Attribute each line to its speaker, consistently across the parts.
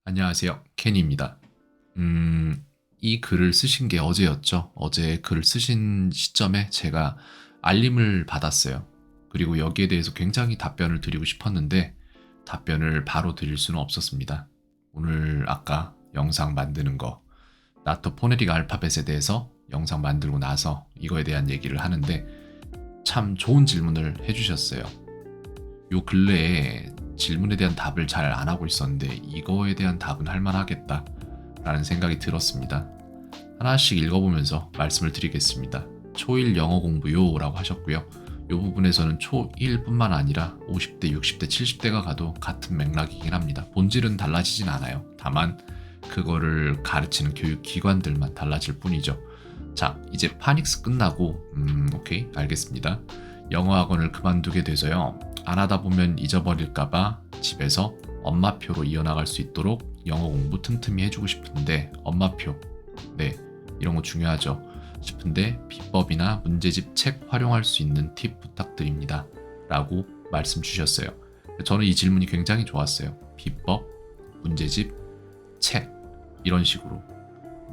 Speaker 1: 안녕하세요. 켄입니다. 이 글을 쓰신 게 어제였죠. 어제 글을 쓰신 시점에 제가 알림을 받았어요. 그리고 여기에 대해서 굉장히 답변을 드리고 싶었는데 답변을 바로 드릴 수는 없었습니다. 오늘 아까 영상 만드는 거, 나토 포네릭 알파벳에 대해서 영상 만들고 나서 이거에 대한 얘기를 하는데 참 좋은 질문을 해주셨어요. 요 근래에 질문에 대한 답을 잘 안 하고 있었는데 이거에 대한 답은 할 만하겠다 라는 생각이 들었습니다. 하나씩 읽어보면서 말씀을 드리겠습니다. 초1 영어 공부요 라고 하셨고요. 이 부분에서는 초1뿐만 아니라 50대, 60대, 70대가 가도 같은 맥락이긴 합니다. 본질은 달라지진 않아요. 다만 그거를 가르치는 교육기관들만 달라질 뿐이죠. 자, 이제 파닉스 끝나고 오케이, 알겠습니다. 영어 학원을 그만두게 돼서요. 안 하다 보면 잊어버릴까봐 집에서 엄마표로 이어나갈 수 있도록 영어 공부 틈틈이 해주고 싶은데 엄마표, 네, 이런 거 중요하죠. 싶은데 비법이나 문제집 책 활용할 수 있는 팁 부탁드립니다. 라고 말씀 주셨어요. 저는 이 질문이 굉장히 좋았어요. 비법, 문제집, 책 이런 식으로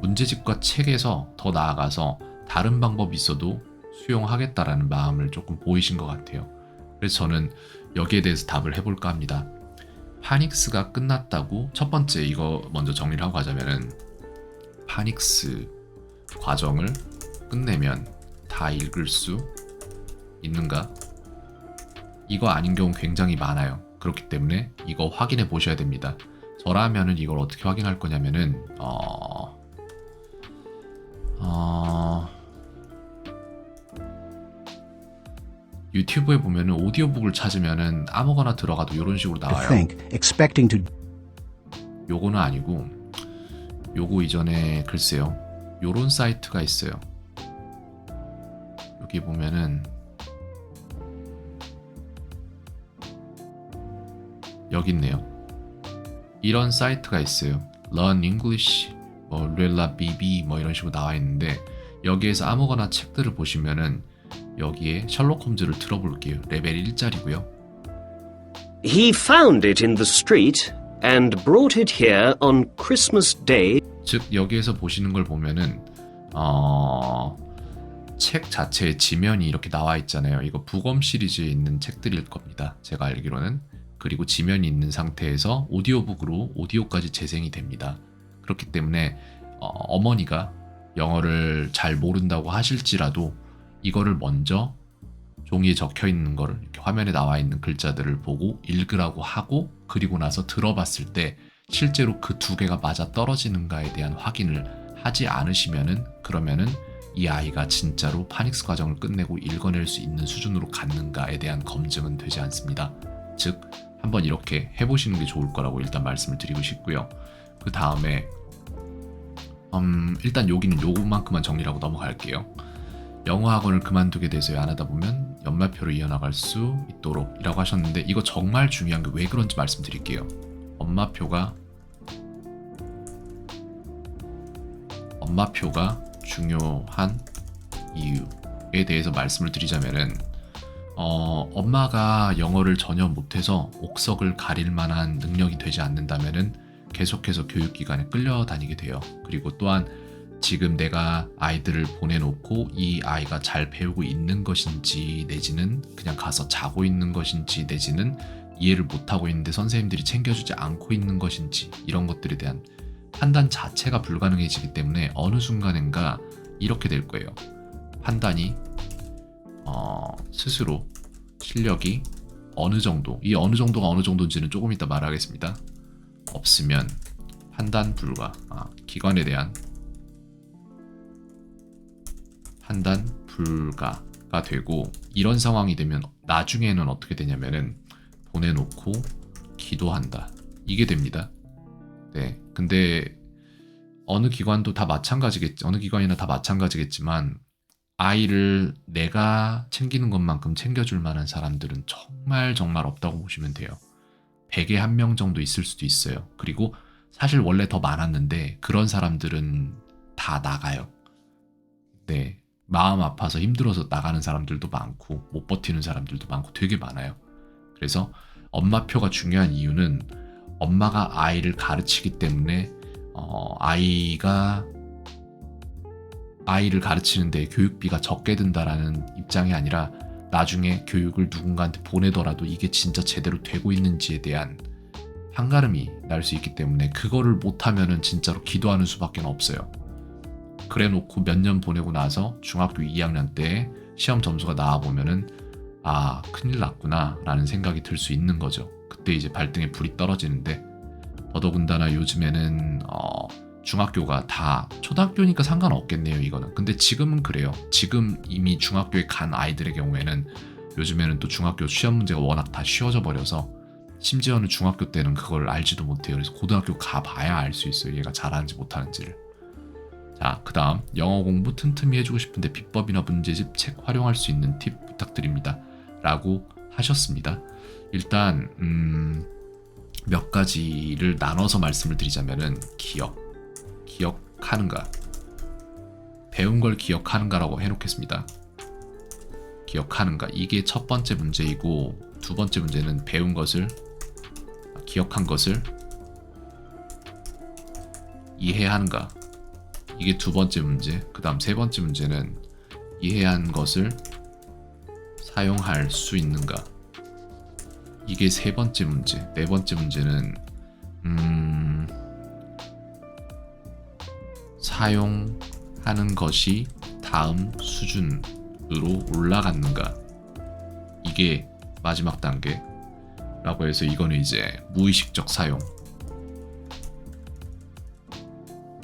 Speaker 1: 문제집과 책에서 더 나아가서 다른 방법이 있어도 수용하겠다라는 마음을 조금 보이신 것 같아요. 그래서 저는 여기에 대해서 답을 해볼까 합니다. 파닉스가 끝났다고 첫 번째 이거 먼저 정리를 하고 가자면은 파닉스 과정을 끝내면 다 읽을 수 있는가? 이거 아닌 경우 굉장히 많아요. 그렇기 때문에 이거 확인해 보셔야 됩니다. 저라면은 이걸 어떻게 확인할 거냐면은 유튜브에 보면은 오디오북을 찾으면은 아무거나 들어가도 이런 식으로 나와요. 요거는 아니고 요거 이전에 글쎄요. 요런 사이트가 있어요. 여기 보면은 여기 있네요. 이런 사이트가 있어요. Learn English, 뭐 렐라 BB 뭐 이런 식으로 나와 있는데 여기에서 아무거나 책들을 보시면은 여기에 셜록 홈즈를 들어볼게요. 레벨 1짜리고요.
Speaker 2: He found it in the street and brought it here on Christmas Day.
Speaker 1: 즉 여기에서 보시는 걸 보면은 책 자체의 지면이 이렇게 나와 있잖아요. 이거 부검 시리즈에 있는 책들일 겁니다. 제가 알기로는. 그리고 지면이 있는 상태에서 오디오북으로 오디오까지 재생이 됩니다. 그렇기 때문에 어머니가 영어를 잘 모른다고 하실지라도 이거를 먼저 종이에 적혀 있는 거를 이렇게 화면에 나와 있는 글자들을 보고 읽으라고 하고 그리고 나서 들어봤을 때 실제로 그 두 개가 맞아 떨어지는가에 대한 확인을 하지 않으시면은 그러면은 이 아이가 진짜로 파닉스 과정을 끝내고 읽어낼 수 있는 수준으로 갔는가에 대한 검증은 되지 않습니다. 즉 한번 이렇게 해보시는 게 좋을 거라고 일단 말씀을 드리고 싶고요. 그 다음에 일단 여기는 요것만큼만 정리를 하고 넘어갈게요. 영어 학원을 그만두게 돼서야 안 하다 보면 연말표로 이어나갈 수 있도록 이라고 하셨는데 이거 정말 중요한 게 왜 그런지 말씀드릴게요. 엄마표가 중요한 이유에 대해서 말씀을 드리자면은 엄마가 영어를 전혀 못해서 옥석을 가릴 만한 능력이 되지 않는다면은 계속해서 교육기관에 끌려다니게 돼요. 그리고 또한 지금 내가 아이들을 보내놓고 이 아이가 잘 배우고 있는 것인지 내지는 그냥 가서 자고 있는 것인지 내지는 이해를 못하고 있는데 선생님들이 챙겨주지 않고 있는 것인지 이런 것들에 대한 판단 자체가 불가능해지기 때문에 어느 순간인가 이렇게 될 거예요. 판단이 스스로 실력이 어느 정도, 이 어느 정도가 어느 정도인지는 조금 이따 말하겠습니다. 없으면 판단 불가, 기관에 대한 판단 불가가 되고 이런 상황이 되면 나중에는 어떻게 되냐면은 보내놓고 기도한다. 이게 됩니다. 네, 근데 어느 기관이나 다 마찬가지겠지만 아이를 내가 챙기는 것만큼 챙겨줄 만한 사람들은 정말 없다고 보시면 돼요. 100에 1명 정도 있을 수도 있어요. 그리고 사실 원래 더 많았는데 그런 사람들은 다 나가요. 네, 마음 아파서 힘들어서 나가는 사람들도 많고 못 버티는 사람들도 많고 되게 많아요. 그래서 엄마표가 중요한 이유는 엄마가 아이를 가르치기 때문에 아이를 가르치는데 교육비가 적게 든다라는 입장이 아니라 나중에 교육을 누군가한테 보내더라도 이게 진짜 제대로 되고 있는지에 대한 판가름이 날 수 있기 때문에 그거를 못하면은 진짜로 기도하는 수밖에 없어요. 그래 놓고 몇 년 보내고 나서 중학교 2학년 때 시험 점수가 나와보면은 아, 큰일 났구나 라는 생각이 들 수 있는 거죠. 그때 이제 발등에 불이 떨어지는데, 더더군다나 요즘에는 중학교가 다 초등학교니까 상관없겠네요, 이거는. 근데 지금은 그래요. 지금 이미 중학교에 간 아이들의 경우에는 요즘에는 또 중학교 시험 문제가 워낙 다 쉬워져 버려서 심지어는 중학교 때는 그걸 알지도 못해요. 그래서 고등학교 가봐야 알 수 있어요, 얘가 잘하는지 못하는지를. 자, 그 다음 영어 공부 틈틈이 해주고 싶은데 비법이나 문제집 책 활용할 수 있는 팁 부탁드립니다 라고 하셨습니다. 일단 몇 가지를 나눠서 말씀을 드리자면은 기억하는가, 배운 걸 기억하는가라고 해놓겠습니다. 기억하는가, 이게 첫 번째 문제이고, 두 번째 문제는 배운 것을, 기억한 것을 이해하는가, 이게 두 번째 문제. 그 다음 세 번째 문제는 이해한 것을 사용할 수 있는가, 이게 세 번째 문제. 네 번째 문제는 사용하는 것이 다음 수준으로 올라갔는가, 이게 마지막 단계라고 해서 이거는 이제 무의식적 사용.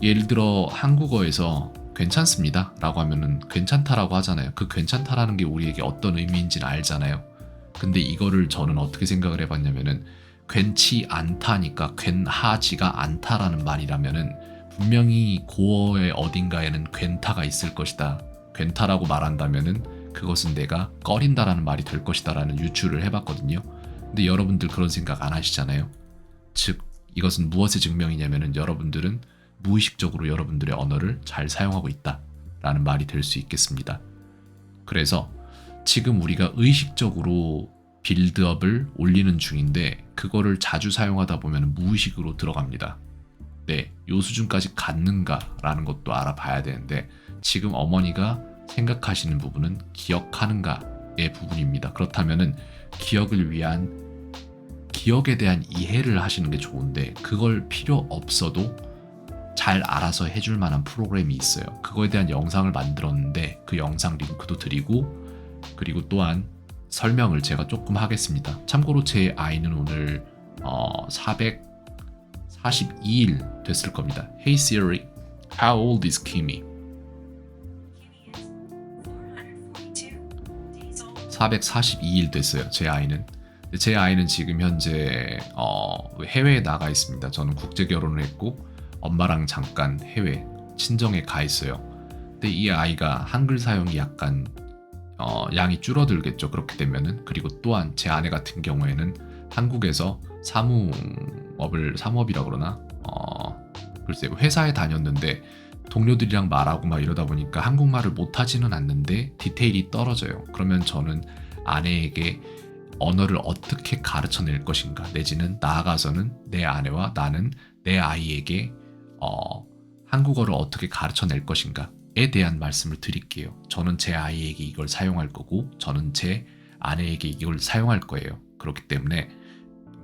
Speaker 1: 예를 들어 한국어에서 괜찮습니다 라고 하면은 괜찮다라고 하잖아요. 그 괜찮다라는 게 우리에게 어떤 의미인지는 알잖아요. 근데 이거를 저는 어떻게 생각을 해봤냐면은 괜치 않다니까 괜하지가 않다라는 말이라면은 분명히 고어의 어딘가에는 괜타가 있을 것이다. 괜타라고 말한다면은 그것은 내가 꺼린다라는 말이 될 것이다라는 유추를 해봤거든요. 근데 여러분들 그런 생각 안 하시잖아요. 즉 이것은 무엇의 증명이냐면은 여러분들은 무의식적으로 여러분들의 언어를 잘 사용하고 있다라는 말이 될 수 있겠습니다. 그래서 지금 우리가 의식적으로 빌드업을 올리는 중인데 그거를 자주 사용하다 보면 무의식으로 들어갑니다. 네, 요 수준까지 갔는가라는 것도 알아봐야 되는데 지금 어머니가 생각하시는 부분은 기억하는가의 부분입니다. 그렇다면은 기억에 대한 이해를 하시는 게 좋은데 그걸 필요 없어도 잘 알아서 해줄 만한 프로그램이 있어요. 그거에 대한 영상을 만들었는데 그 영상 링크도 드리고, 그리고 또한 설명을 제가 조금 하겠습니다. 참고로 제 아이는 오늘 442일 됐을 겁니다. Hey Siri, how old is Kimi? 442일 됐어요, 제 아이는. 제 아이는 지금 현재 해외에 나가 있습니다. 저는 국제 결혼을 했고 엄마랑 잠깐 해외 친정에 가 있어요. 근데 이 아이가 한글 사용이 약간 양이 줄어들겠죠, 그렇게 되면은. 그리고 또한 제 아내 같은 경우에는 한국에서 사무업이라 그러나 글쎄 회사에 다녔는데 동료들이랑 말하고 막 이러다 보니까 한국말을 못하지는 않는데 디테일이 떨어져요. 그러면 저는 아내에게 언어를 어떻게 가르쳐낼 것인가, 내지는 나아가서는 내 아내와 나는 내 아이에게 한국어를 어떻게 가르쳐낼 것인가에 대한 말씀을 드릴게요. 저는 제 아이에게 이걸 사용할 거고 저는 제 아내에게 이걸 사용할 거예요. 그렇기 때문에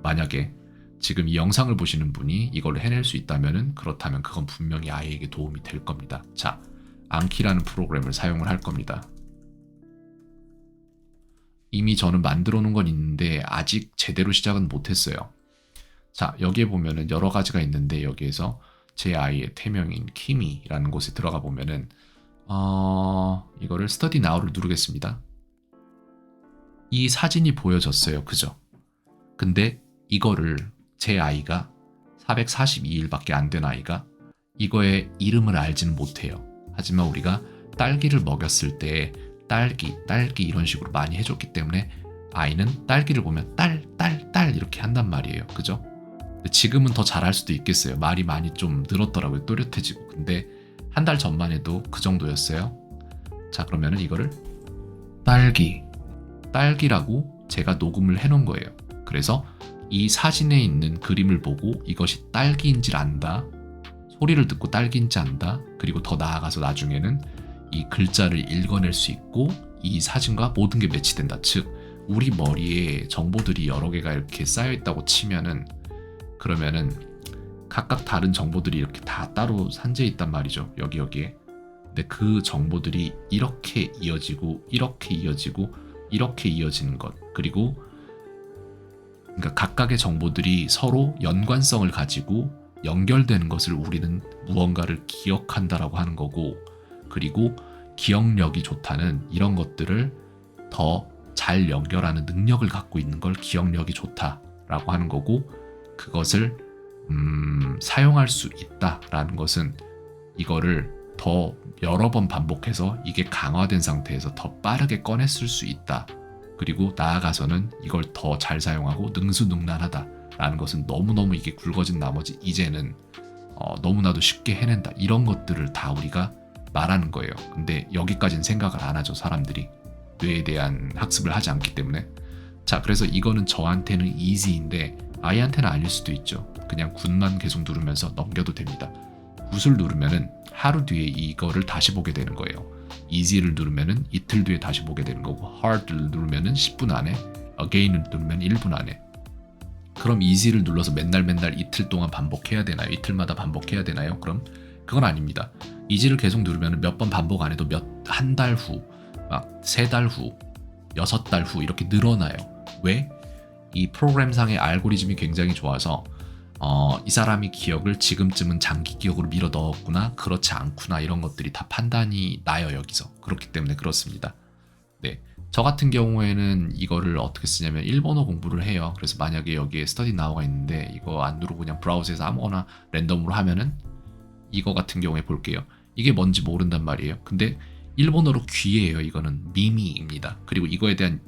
Speaker 1: 만약에 지금 이 영상을 보시는 분이 이걸 해낼 수 있다면 그렇다면 그건 분명히 아이에게 도움이 될 겁니다. 자, 앙키라는 프로그램을 사용을 할 겁니다. 이미 저는 만들어 놓은 건 있는데 아직 제대로 시작은 못했어요. 자, 여기에 보면은 여러 가지가 있는데 여기에서 제 아이의 태명인 키미라는 곳에 들어가 보면은 이거를 스터디 나우를 누르겠습니다. 이 사진이 보여졌어요. 그죠? 근데 이거를 제 아이가 442일밖에 안 된 아이가 이거의 이름을 알지는 못해요. 하지만 우리가 딸기를 먹였을 때 딸기 이런 식으로 많이 해줬기 때문에 아이는 딸기를 보면 딸 이렇게 한단 말이에요. 그죠? 지금은 더 잘할 수도 있겠어요. 말이 많이 좀 늘었더라고요. 또렷해지고. 근데 한 달 전만 해도 그 정도였어요. 자, 그러면은 이거를 딸기라고 제가 녹음을 해놓은 거예요. 그래서 이 사진에 있는 그림을 보고 이것이 딸기인지를 안다. 소리를 듣고 딸기인지 안다. 그리고 더 나아가서 나중에는 이 글자를 읽어낼 수 있고 이 사진과 모든 게 매치된다. 즉 우리 머리에 정보들이 여러 개가 이렇게 쌓여 있다고 치면은 그러면은 각각 다른 정보들이 이렇게 다 따로 산재해 있단 말이죠. 여기에. 근데 그 정보들이 이렇게 이어지고 이렇게 이어지고 이렇게 이어지는 것. 그리고 그러니까 각각의 정보들이 서로 연관성을 가지고 연결되는 것을 우리는 무언가를 기억한다라고 하는 거고, 그리고 기억력이 좋다는 이런 것들을 더 잘 연결하는 능력을 갖고 있는 걸 기억력이 좋다라고 하는 거고, 그것을 사용할 수 있다라는 것은 이거를 더 여러 번 반복해서 이게 강화된 상태에서 더 빠르게 꺼냈을 수 있다. 그리고 나아가서는 이걸 더 잘 사용하고 능수능란하다라는 것은 너무너무 이게 굵어진 나머지 이제는 너무나도 쉽게 해낸다. 이런 것들을 다 우리가 말하는 거예요. 근데 여기까지는 생각을 안 하죠. 사람들이 뇌에 대한 학습을 하지 않기 때문에. 자, 그래서 이거는 저한테는 easy인데 아이한테는 아닐 수도 있죠. 그냥 굿만 계속 누르면서 넘겨도 됩니다. 굿을 누르면은 하루 뒤에 이거를 다시 보게 되는 거예요. easy를 누르면은 이틀 뒤에 다시 보게 되는 거고, hard를 누르면은 10분 안에, again을 누르면 1분 안에. 그럼 easy를 눌러서 맨날 이틀 동안 반복해야 되나요? 이틀마다 반복해야 되나요? 그럼 그건 아닙니다. easy를 계속 누르면은 몇 번 반복 안 해도 한 달 후, 막 3달 후, 6달 후 이렇게 늘어나요. 왜? 이 프로그램상의 알고리즘이 굉장히 좋아서 이 사람이 기억을 지금쯤은 장기 기억으로 밀어 넣었구나, 그렇지 않구나, 이런 것들이 다 판단이 나요. 여기서. 그렇기 때문에 그렇습니다. 네, 저 같은 경우에는 이거를 어떻게 쓰냐면 일본어 공부를 해요. 그래서 만약에 여기에 스터디 나우가 있는데 이거 안 누르고 그냥 브라우저에서 아무거나 랜덤으로 하면은 이거 같은 경우에 볼게요. 이게 뭔지 모른단 말이에요. 근데 일본어로 귀예요. 이거는 미미입니다. 그리고 이거에 대한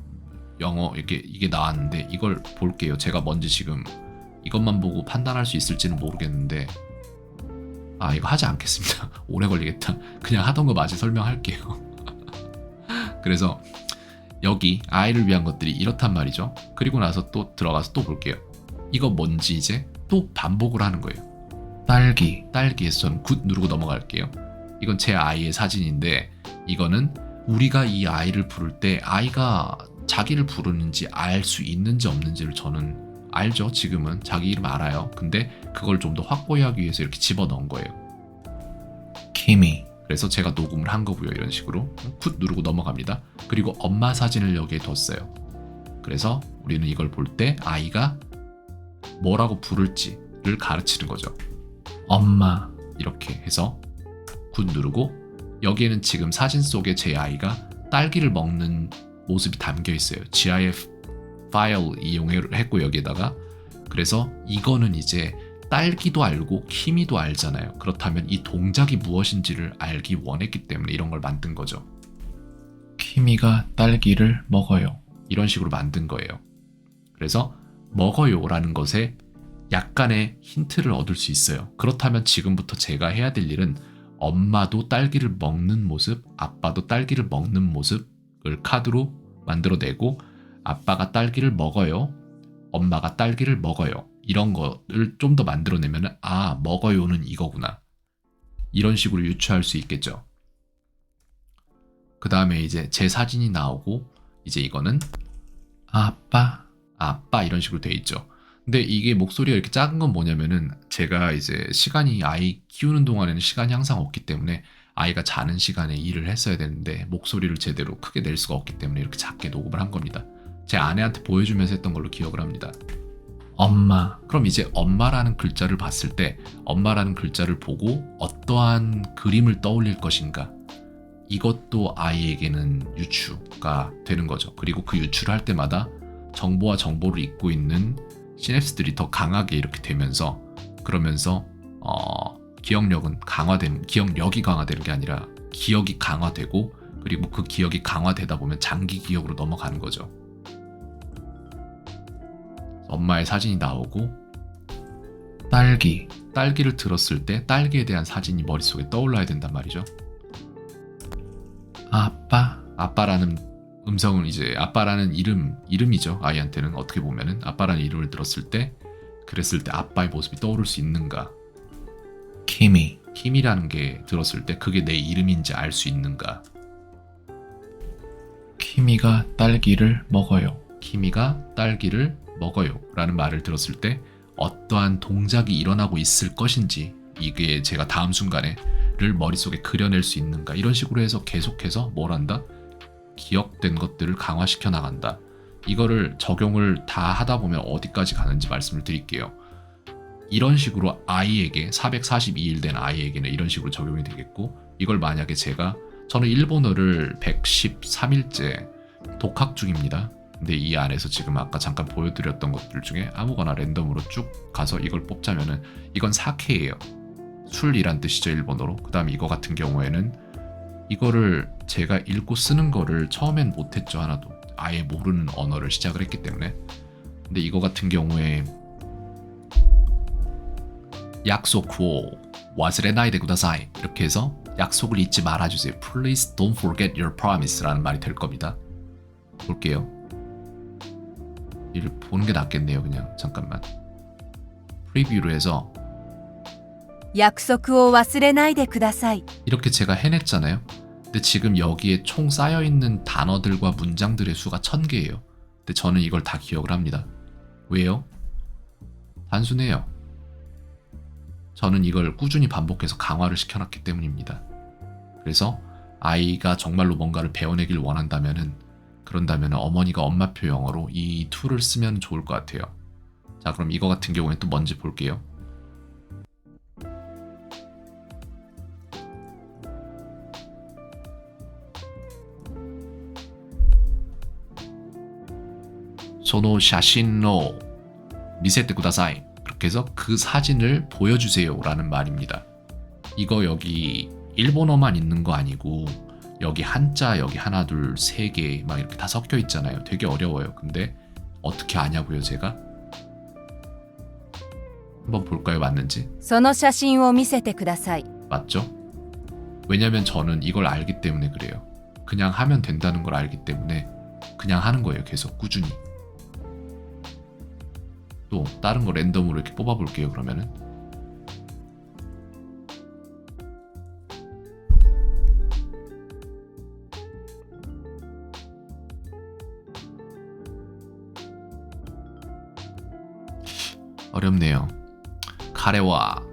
Speaker 1: 영어 이게 나왔는데 이걸 볼게요. 제가 뭔지 지금 이것만 보고 판단할 수 있을지는 모르겠는데, 이거 하지 않겠습니다. 오래 걸리겠다. 그냥 하던 거 마저 설명할게요. 그래서 여기 아이를 위한 것들이 이렇단 말이죠. 그리고 나서 또 들어가서 또 볼게요. 이거 뭔지 이제 또 반복을 하는 거예요. 딸기에서 저는 굿 누르고 넘어갈게요. 이건 제 아이의 사진인데, 이거는 우리가 이 아이를 부를 때 아이가 자기를 부르는지 알 수 있는지 없는지를 저는 알죠. 지금은 자기 이름 알아요. 근데 그걸 좀 더 확고히 하기 위해서 이렇게 집어넣은 거예요. 키미. 그래서 제가 녹음을 한 거고요. 이런 식으로 굿 누르고 넘어갑니다. 그리고 엄마 사진을 여기에 뒀어요. 그래서 우리는 이걸 볼 때 아이가 뭐라고 부를지를 가르치는 거죠. 엄마 이렇게 해서 굿 누르고, 여기에는 지금 사진 속에 제 아이가 딸기를 먹는 모습이 담겨 있어요. GIF 파일 이용했고 여기에다가. 그래서 이거는 이제 딸기도 알고 키미도 알잖아요. 그렇다면 이 동작이 무엇인지를 알기 원했기 때문에 이런 걸 만든 거죠. 키미가 딸기를 먹어요. 이런 식으로 만든 거예요. 그래서 먹어요라는 것에 약간의 힌트를 얻을 수 있어요. 그렇다면 지금부터 제가 해야 될 일은 엄마도 딸기를 먹는 모습, 아빠도 딸기를 먹는 모습을 카드로 만들어내고, 아빠가 딸기를 먹어요, 엄마가 딸기를 먹어요, 이런 거를 좀 더 만들어내면 먹어요는 이거구나, 이런 식으로 유추할 수 있겠죠. 그 다음에 이제 제 사진이 나오고, 이제 이거는 아빠 이런 식으로 돼 있죠. 근데 이게 목소리가 이렇게 작은 건 뭐냐면은, 제가 이제 시간이 아이 키우는 동안에는 시간이 항상 없기 때문에 아이가 자는 시간에 일을 했어야 되는데 목소리를 제대로 크게 낼 수가 없기 때문에 이렇게 작게 녹음을 한 겁니다. 제 아내한테 보여주면서 했던 걸로 기억을 합니다. 엄마. 그럼 이제 엄마라는 글자를 봤을 때 엄마라는 글자를 보고 어떠한 그림을 떠올릴 것인가, 이것도 아이에게는 유추가 되는 거죠. 그리고 그 유추를 할 때마다 정보와 정보를 잇고 있는 시냅스들이 더 강하게 이렇게 되면서, 그러면서 기억력이 강화되는 게 아니라 기억이 강화되고, 그리고 그 기억이 강화되다 보면 장기 기억으로 넘어가는 거죠. 엄마의 사진이 나오고, 딸기를 들었을 때 딸기에 대한 사진이 머릿속에 떠올라야 된단 말이죠. 아빠라는 음성은 이제 아빠라는 이름이죠. 아이한테는 어떻게 보면은 아빠라는 이름을 들었을 때 그랬을 때 아빠의 모습이 떠오를 수 있는가?
Speaker 3: 키미,
Speaker 1: 키미라는 게 들었을 때 그게 내 이름인지 알 수 있는가?
Speaker 3: 키미가 딸기를 먹어요.
Speaker 1: 키미가 딸기를 먹어요 라는 말을 들었을 때 어떠한 동작이 일어나고 있을 것인지 이게 제가 다음 순간에를 머릿속에 그려낼 수 있는가 이런 식으로 해서 계속해서 뭘 한다? 기억된 것들을 강화시켜 나간다. 이거를 적용을 다 하다 보면 어디까지 가는지 말씀을 드릴게요. 이런 식으로 아이에게 442일 된 아이에게는 이런 식으로 적용이 되겠고 이걸 만약에 저는 일본어를 113일째 독학 중입니다. 근데 이 안에서 지금 아까 잠깐 보여드렸던 것들 중에 아무거나 랜덤으로 쭉 가서 이걸 뽑자면은 이건 사케예요. 술이란 뜻이죠 일본어로. 그 다음에 이거 같은 경우에는 이거를 제가 읽고 쓰는 거를 처음엔 못했죠 하나도. 아예 모르는 언어를 시작을 했기 때문에. 근데 이거 같은 경우에 약속호 와즈레나이데 구다사이 이렇게 해서 약속을 잊지 말아주세요. Please don't forget your promise라는 말이 될 겁니다. 볼게요. 이를 보는 게 낫겠네요. 그냥 잠깐만. 프리뷰로 해서
Speaker 4: 約束を忘れないでください。
Speaker 1: 이렇게 제가 해냈잖아요. 근데 지금 여기에 총 쌓여있는 단어들과 문장들의 수가 1000개예요. 근데 저는 이걸 다 기억을 합니다. 왜요? 단순해요. 저는 이걸 꾸준히 반복해서 강화를 시켜놨기 때문입니다. 그래서 아이가 정말로 뭔가를 배워내길 그런다면 어머니가 엄마표 영어로 이 툴을 쓰면 좋을 것 같아요. 자, 그럼 이거 같은 경우에 또 뭔지 볼게요. 소노 샤신노 미세테 구다사이 그렇게 해서 그 사진을 보여주세요 라는 말입니다. 이거 여기 일본어만 있는 거 아니고 여기 한자 여기 하나 둘 세 개 막 이렇게 다 섞여 있잖아요. 되게 어려워요. 근데 어떻게 아냐고요 제가? 한번 볼까요 맞는지?
Speaker 4: その写真を見せてください。
Speaker 1: 맞죠? 왜냐면 저는 이걸 알기 때문에 그래요. 그냥 하면 된다는 걸 알기 때문에 그냥 하는 거예요. 계속 꾸준히. 또 다른 거 랜덤으로 이렇게 뽑아볼게요. 그러면은 어렵네요. 카레와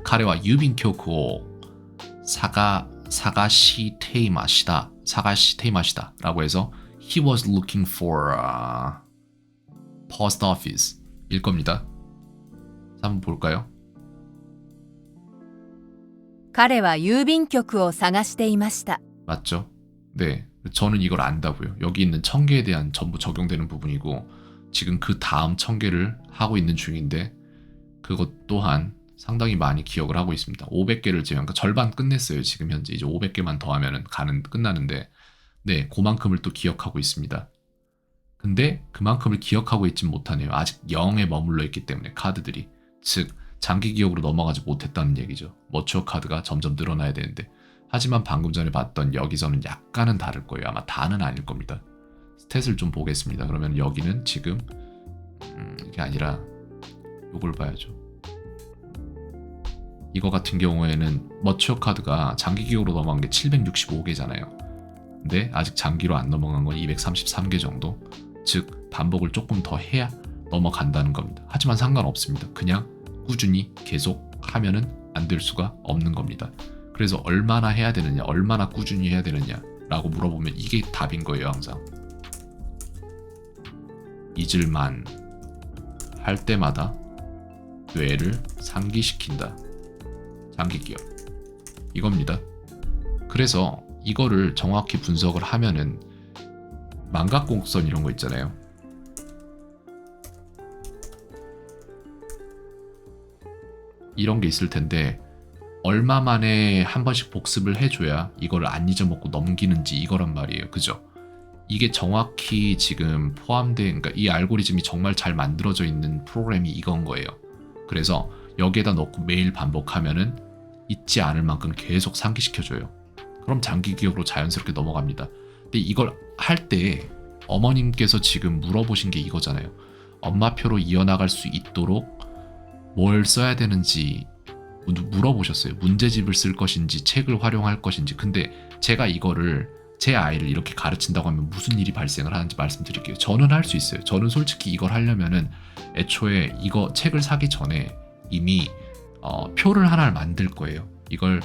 Speaker 1: 카레와 유빈교쿠 사가시테이마시다 라고 해서 He was looking for a post office 일 겁니다. 한번 볼까요?
Speaker 4: 彼は郵便局を探していました。
Speaker 1: 맞죠? 네, 저는 이걸 안다고요. 여기 있는 1000개에 대한 전부 적용되는 부분이고 지금 그 다음 1000개를 하고 있는 중인데 그것 또한 상당히 많이 기억을 하고 있습니다. 500개를 지금 그러니까 절반 끝냈어요. 지금 현재 이제 500개만 더 하면은 끝나는데 네, 그만큼을 또 기억하고 있습니다. 근데 그만큼을 기억하고 있진 못하네요. 아직 0에 머물러 있기 때문에 카드들이. 즉 장기 기억으로 넘어가지 못했다는 얘기죠. 머추어 카드가 점점 늘어나야 되는데 하지만 방금 전에 봤던 여기서는 약간은 다를 거예요. 아마 다는 아닐 겁니다. 스탯을 좀 보겠습니다. 그러면 여기는 지금 이게 아니라 요걸 봐야죠. 이거 같은 경우에는 머추어 카드가 장기 기억으로 넘어간 게 765개잖아요. 근데 아직 장기로 안 넘어간 건 233개 정도. 즉 반복을 조금 더 해야 넘어간다는 겁니다. 하지만 상관없습니다. 그냥 꾸준히 계속 하면은 안 될 수가 없는 겁니다. 그래서 얼마나 해야 되느냐, 얼마나 꾸준히 해야 되느냐 라고 물어보면 이게 답인 거예요. 항상 잊을만 할 때마다 뇌를 상기시킨다. 장기 기억 이겁니다. 그래서 이거를 정확히 분석을 하면은 망각곡선 이런 거 있잖아요. 이런 게 있을 텐데 얼마 만에 한 번씩 복습을 해줘야 이걸 안 잊어먹고 넘기는지 이거란 말이에요. 그죠? 이게 정확히 지금 포함된 그러니까 이 알고리즘이 정말 잘 만들어져 있는 프로그램이 이건 거예요. 그래서 여기에다 넣고 매일 반복하면은 잊지 않을 만큼 계속 상기시켜줘요. 그럼 장기 기억으로 자연스럽게 넘어갑니다. 근데 이걸 할 때 어머님께서 지금 물어보신 게 이거잖아요. 엄마표로 이어나갈 수 있도록 뭘 써야 되는지 물어보셨어요. 문제집을 쓸 것인지 책을 활용할 것인지. 근데 제가 이거를 제 아이를 이렇게 가르친다고 하면 무슨 일이 발생을 하는지 말씀드릴게요. 저는 할 수 있어요. 저는 솔직히 이걸 하려면은 애초에 이거 책을 사기 전에 이미 표를 하나를 만들 거예요. 이걸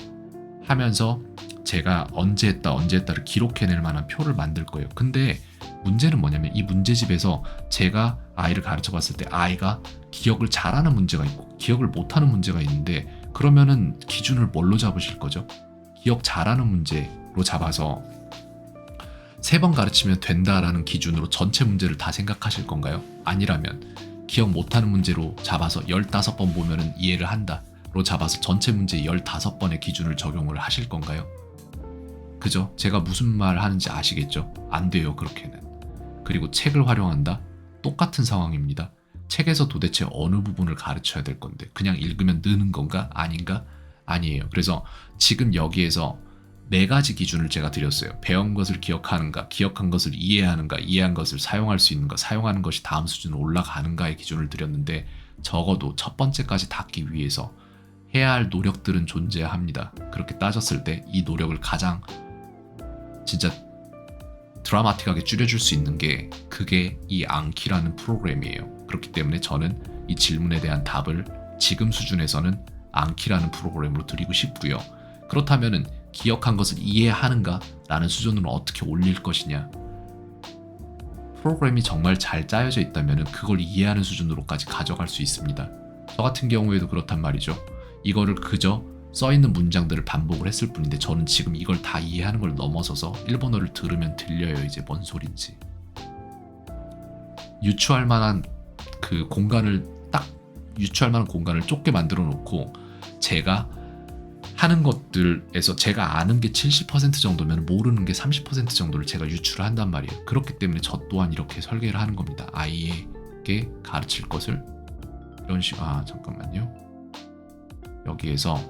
Speaker 1: 하면서 제가 언제 했다를 기록해낼 만한 표를 만들 거예요. 근데 문제는 뭐냐면 이 문제집에서 제가 아이를 가르쳐 봤을 때 아이가 기억을 잘하는 문제가 있고 기억을 못하는 문제가 있는데 그러면은 기준을 뭘로 잡으실 거죠? 기억 잘하는 문제로 잡아서 3번 가르치면 된다라는 기준으로 전체 문제를 다 생각하실 건가요? 아니라면 기억 못하는 문제로 잡아서 15번 보면은 이해를 한다로 잡아서 전체 문제 15번의 기준을 적용을 하실 건가요? 그죠? 제가 무슨 말 하는지 아시겠죠? 안 돼요, 그렇게는. 그리고 책을 활용한다? 똑같은 상황입니다. 책에서 도대체 어느 부분을 가르쳐야 될 건데 그냥 읽으면 느는 건가? 아닌가? 아니에요. 그래서 지금 여기에서 4가지 기준을 제가 드렸어요. 배운 것을 기억하는가, 기억한 것을 이해하는가, 이해한 것을 사용할 수 있는가, 사용하는 것이 다음 수준으로 올라가는가의 기준을 드렸는데 적어도 첫 번째까지 닿기 위해서 해야 할 노력들은 존재합니다. 그렇게 따졌을 때 이 노력을 가장 진짜 드라마틱하게 줄여줄 수 있는 게 그게 이 앙키라는 프로그램이에요. 그렇기 때문에 저는 이 질문에 대한 답을 지금 수준에서는 앙키라는 프로그램으로 드리고 싶고요. 그렇다면은 기억한 것을 이해하는가 라는 수준으로 어떻게 올릴 것이냐. 프로그램이 정말 잘 짜여져 있다면 그걸 이해하는 수준으로까지 가져갈 수 있습니다. 저 같은 경우에도 그렇단 말이죠. 이거를 그저 써있는 문장들을 반복을 했을 뿐인데 저는 지금 이걸 다 이해하는 걸 넘어서서 일본어를 들으면 들려요. 이제 뭔 소린지. 유추할 만한 그 공간을 유추할 만한 공간을 좁게 만들어 놓고 제가 하는 것들에서 제가 아는 게 70% 정도면 모르는 게 30% 정도를 제가 유추를 한단 말이에요. 그렇기 때문에 저 또한 이렇게 설계를 하는 겁니다. 아이에게 가르칠 것을 이런 식으로 잠깐만요. 여기에서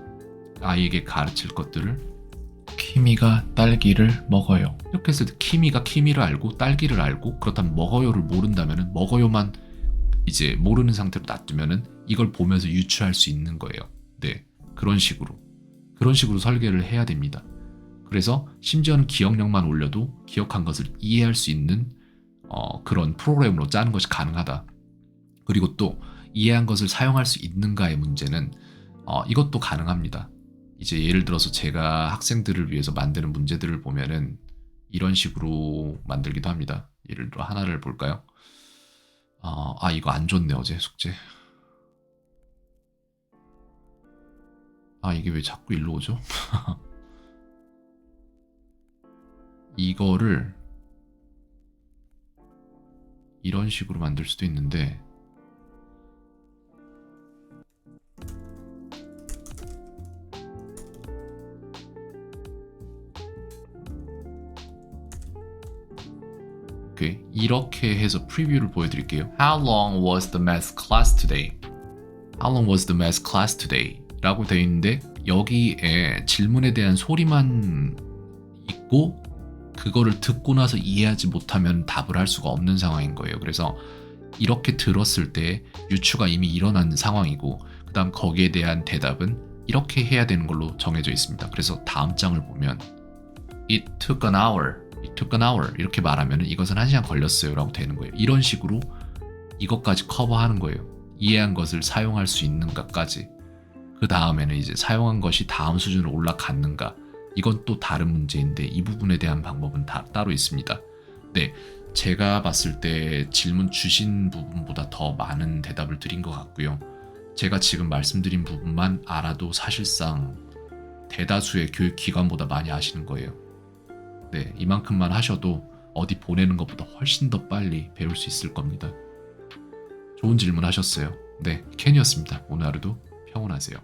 Speaker 1: 아이에게 가르칠 것들을
Speaker 3: 키미가 딸기를 먹어요.
Speaker 1: 이렇게 했을 때 키미가 키미를 알고 딸기를 알고 그렇다면 먹어요를 모른다면은 먹어요만 이제 모르는 상태로 놔두면은 이걸 보면서 유추할 수 있는 거예요. 네, 그런 식으로 설계를 해야 됩니다. 그래서 심지어는 기억력만 올려도 기억한 것을 이해할 수 있는 그런 프로그램으로 짜는 것이 가능하다. 그리고 또 이해한 것을 사용할 수 있는가의 문제는 이것도 가능합니다. 이제 예를 들어서 제가 학생들을 위해서 만드는 문제들을 보면은 이런 식으로 만들기도 합니다. 예를 들어 하나를 볼까요? 이거 안 줬네 어제 숙제. 이게 왜 자꾸 일로 오죠? 이거를 이런 식으로 만들 수도 있는데 이렇게 해서 프리뷰를 보여드릴게요. How long was the math class today? How long was the math class today? 라고 되어 있는데 여기에 질문에 대한 소리만 있고 그거를 듣고 나서 이해하지 못하면 답을 할 수가 없는 상황인 거예요. 그래서 이렇게 들었을 때 유추가 이미 일어난 상황이고 그 다음 거기에 대한 대답은 이렇게 해야 되는 걸로 정해져 있습니다. 그래서 다음 장을 보면 It took an hour 이렇게 말하면 이것은 1시간 걸렸어요 라고 되는 거예요. 이런 식으로 이것까지 커버하는 거예요. 이해한 것을 사용할 수 있는가까지. 그 다음에는 이제 사용한 것이 다음 수준으로 올라갔는가. 이건 또 다른 문제인데 이 부분에 대한 방법은 따로 있습니다. 네, 제가 봤을 때 질문 주신 부분보다 더 많은 대답을 드린 것 같고요. 제가 지금 말씀드린 부분만 알아도 사실상 대다수의 교육기관보다 많이 아시는 거예요. 네, 이만큼만 하셔도 어디 보내는 것보다 훨씬 더 빨리 배울 수 있을 겁니다. 좋은 질문 하셨어요. 네, 켄이었습니다. 오늘 하루도 평온하세요.